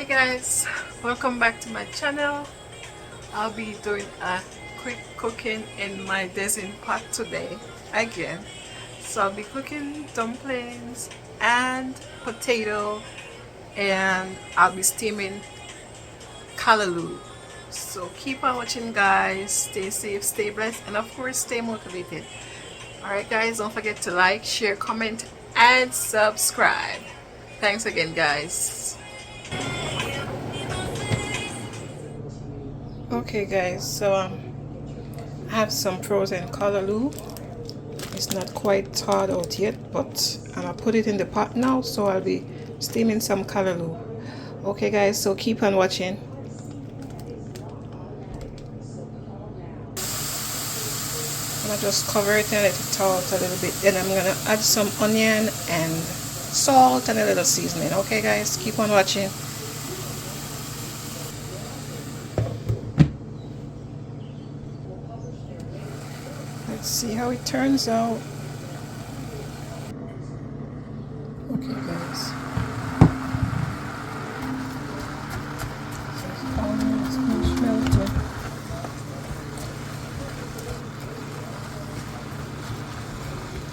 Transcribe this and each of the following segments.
Hi guys, welcome back to my channel. I'll be doing a quick cooking in my Dezin pot today again. So I'll be cooking dumplings and potato, and I'll be steaming callaloo. So keep on watching guys, stay safe, stay blessed, and of course stay motivated. Alright guys, don't forget to like, share, comment and subscribe. Thanks again guys. Okay guys, so I have some frozen callaloo. It's not quite thawed out yet, but I'm gonna put it in the pot now, so I'll be steaming some callaloo. Okay guys, so keep on watching. I'm gonna just cover it and let it thaw out a little bit. Then I'm gonna add some onion and salt and a little seasoning. Okay guys, keep on watching. Let's see how it turns out. Okay guys, so it's almost finished melting.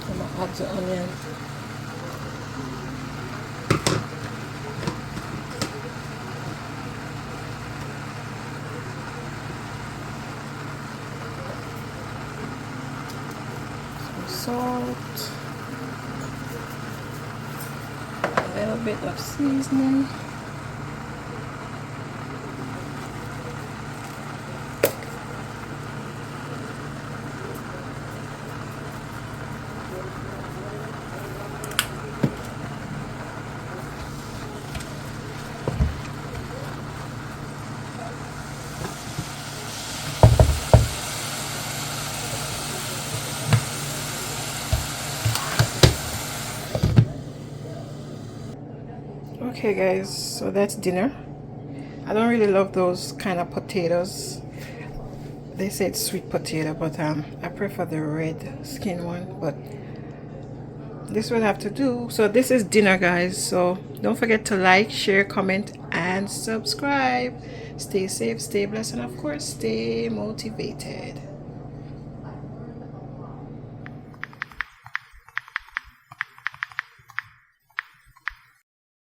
I'm gonna add the onion. Salt, a little bit of seasoning, okay guys, so that's dinner. I don't really love those kind of potatoes. They say it's sweet potato, but I prefer the red skin one, but this will have to do. So this is dinner guys, so don't forget to like, share, comment and subscribe. Stay safe, stay blessed, and of course stay motivated.